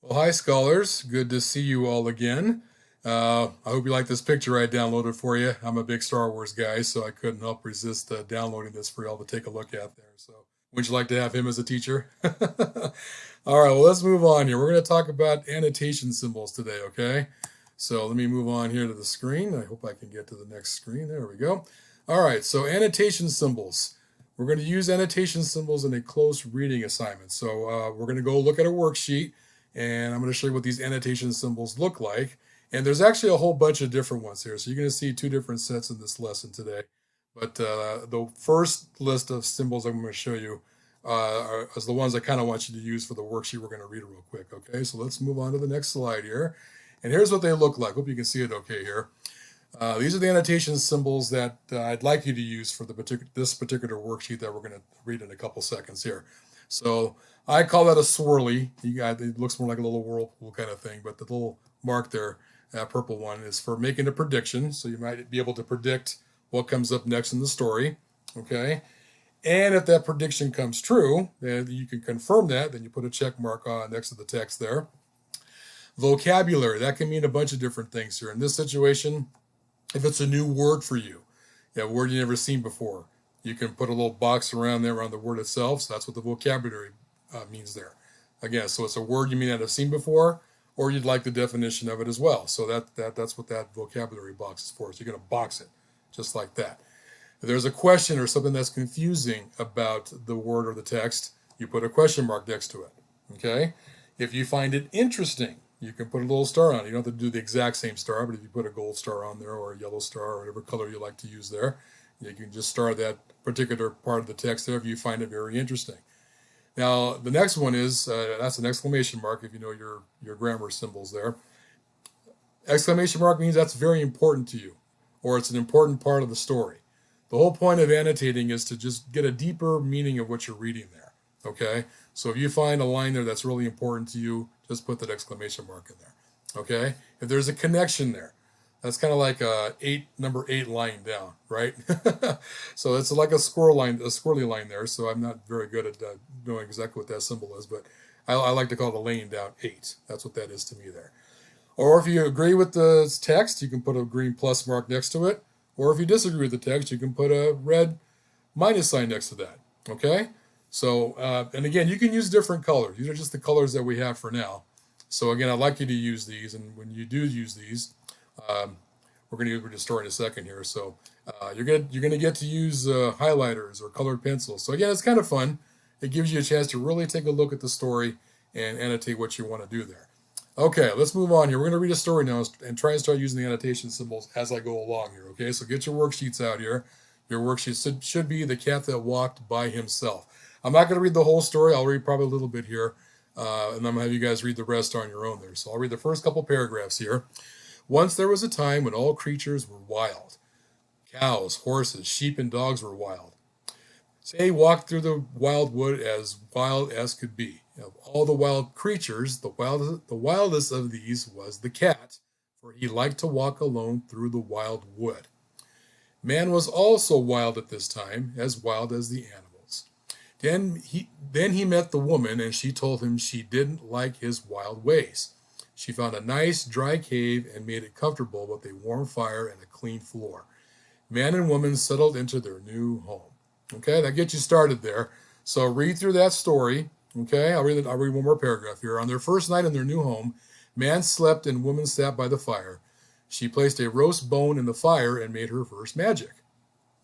Well, hi, scholars. Good to see you all again. I hope you like this picture I downloaded for you. I'm a big Star Wars guy, so I couldn't help resist downloading this for y'all to take a look at there. So, would you like to have him as a teacher? All right, well, let's move on here. We're going to talk about annotation symbols today, okay? So, let me move on here to the screen. I hope I can get to the next screen. There we go. All right, so annotation symbols. We're going to use annotation symbols in a close reading assignment. So, we're going to go look at a worksheet and I'm going to show you what these annotation symbols look like. And there's actually a whole bunch of different ones here. So you're going to see two different sets in this lesson today. But the first list of symbols I'm going to show you is the ones I kind of want you to use for the worksheet we're going to read real quick. Okay, so let's move on to the next slide here. And here's what they look like. Hope you can see it okay here. These are the annotation symbols that I'd like you to use for this particular worksheet that we're going to read in a couple seconds here. So I call that a swirly. It looks more like a little whirlpool kind of thing, but the little mark there, that purple one, is for making a prediction. So you might be able to predict what comes up next in the story. Okay. And if that prediction comes true, then you can confirm that. Then you put a check mark on next to the text there. Vocabulary, that can mean a bunch of different things here. In this situation, if it's a new word for you, a word you've never seen before, you can put a little box around there around the word itself. So that's what the vocabulary means there. Again, so it's a word you may not have seen before, or you'd like the definition of it as well. So that's what that vocabulary box is for. So you're going to box it just like that. If there's a question or something that's confusing about the word or the text, you put a question mark next to it. Okay? If you find it interesting, you can put a little star on it. You don't have to do the exact same star, but if you put a gold star on there or a yellow star or whatever color you like to use there, you can just star that particular part of the text there if you find it very interesting. Now, the next one is that's an exclamation mark if you know your grammar symbols there. Exclamation mark means that's very important to you, or it's an important part of the story. The whole point of annotating is to just get a deeper meaning of what you're reading there. Okay? So if you find a line there that's really important to you, just put that exclamation mark in there. Okay? If there's a connection there, that's kind of like number eight line down, right? So it's like a squirrely line there. So I'm not very good at knowing exactly what that symbol is, but I like to call it a laying down eight. That's what that is to me there. Or if you agree with the text, you can put a green plus mark next to it. Or if you disagree with the text, you can put a red minus sign next to that. Okay? So, and again, you can use different colors. These are just the colors that we have for now. So again, I'd like you to use these, and when you do use these, um, we're going to read the story in a second here. So you're gonna get to use highlighters or colored pencils. So again, it's kind of fun. It gives you a chance to really take a look at the story and annotate what you want to do there. Okay, let's move on here. We're going to read a story now and try and start using the annotation symbols as I go along here. Okay, so get your worksheets out here. Your worksheet should be The Cat That Walked by Himself. I'm not going to read the whole story. I'll read probably a little bit here, and I'm going to have you guys read the rest on your own there. So I'll read the first couple paragraphs here. Once there was a time when all creatures were wild. Cows, horses, sheep, and dogs were wild. Say walked through the wild wood as wild as could be. Of all the wild creatures, the wildest of these was the cat, for he liked to walk alone through the wild wood. Man was also wild at this time, as wild as the animals. Then he met the woman, and she told him she didn't like his wild ways. She found a nice dry cave and made it comfortable with a warm fire and a clean floor. Man and woman settled into their new home. Okay, that gets you started there. So read through that story. Okay, I'll read one more paragraph here. On their first night in their new home, man slept and woman sat by the fire. She placed a roast bone in the fire and made her first magic.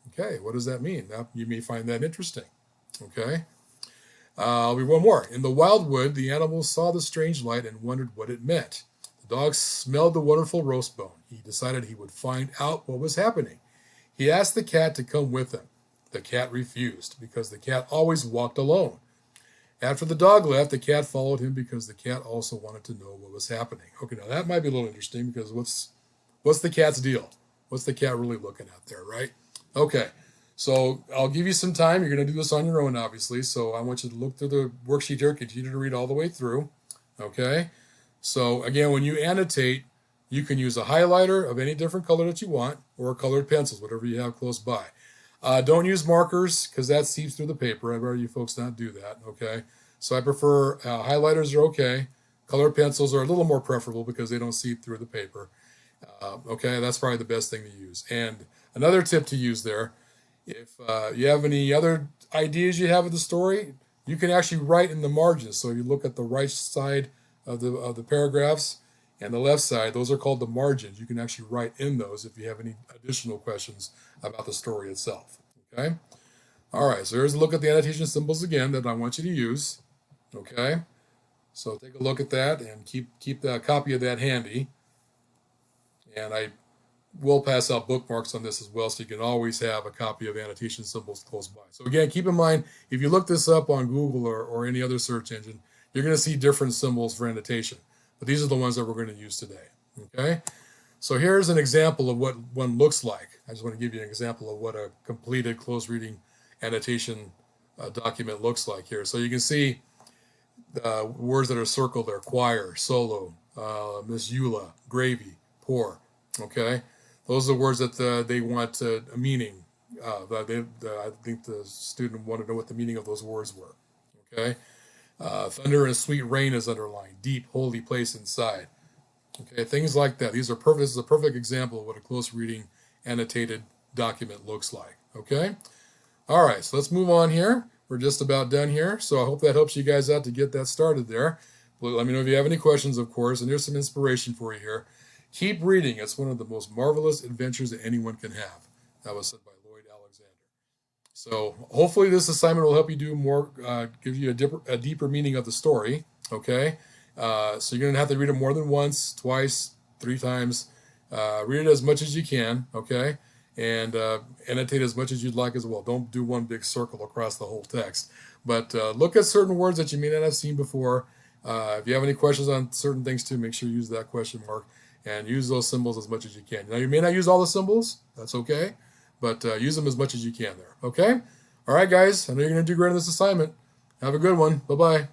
Okay, what does that mean? Now, you may find that interesting. Okay, I'll read one more. In the wildwood, the animals saw the strange light and wondered what it meant. The dog smelled the wonderful roast bone. He decided he would find out what was happening. He asked the cat to come with him. The cat refused because the cat always walked alone. After the dog left, the cat followed him because the cat also wanted to know what was happening. Okay, now that might be a little interesting because what's the cat's deal? What's the cat really looking at there, right? Okay, so I'll give you some time. You're going to do this on your own, obviously. So I want you to look through the worksheet here, continue to read all the way through. Okay, so again, when you annotate, you can use a highlighter of any different color that you want or colored pencils, whatever you have close by. Don't use markers because that seeps through the paper. I'd rather you folks not do that, okay? So I prefer highlighters are okay. Colored pencils are a little more preferable because they don't seep through the paper. Okay, that's probably the best thing to use. And another tip to use there, if you have any other ideas you have of the story, you can actually write in the margins. So if you look at the right side of the paragraphs and the left side, those are called the margins. You can actually write in those if you have any additional questions about the story itself. Okay. All right. So here's a look at the annotation symbols again that I want you to use. Okay. So take a look at that and keep the copy of that handy. And I will pass out bookmarks on this as well, so you can always have a copy of annotation symbols close by. So again, keep in mind, if you look this up on Google or any other search engine, you're going to see different symbols for annotation. But these are the ones that we're going to use today. Okay? So here's an example of what one looks like. I just want to give you an example of what a completed close reading annotation document looks like here. So you can see words that are circled there: choir, solo, Miss Eula, gravy, pour. Okay? Those are the words that they want a meaning. I think the student wanted to know what the meaning of those words were. Okay? Thunder and sweet rain is underlined. Deep, holy place inside. Okay, things like that. These are perfect. This is a perfect example of what a close reading annotated document looks like. Okay? All right, so let's move on here. We're just about done here. So I hope that helps you guys out to get that started there. Let me know if you have any questions, of course. And here's some inspiration for you here. Keep reading. It's one of the most marvelous adventures that anyone can have. That was said by Lloyd Alexander. So hopefully this assignment will help you do more, give you a deeper meaning of the story. Okay? So you're going to have to read it more than once, twice, 3 times. Read it as much as you can. Okay? And annotate as much as you'd like as well. Don't do one big circle across the whole text. But look at certain words that you may not have seen before. If you have any questions on certain things too, make sure you use that question mark and use those symbols as much as you can. Now, you may not use all the symbols. That's okay. But use them as much as you can there. Okay? All right, guys. I know you're going to do great on this assignment. Have a good one. Bye-bye.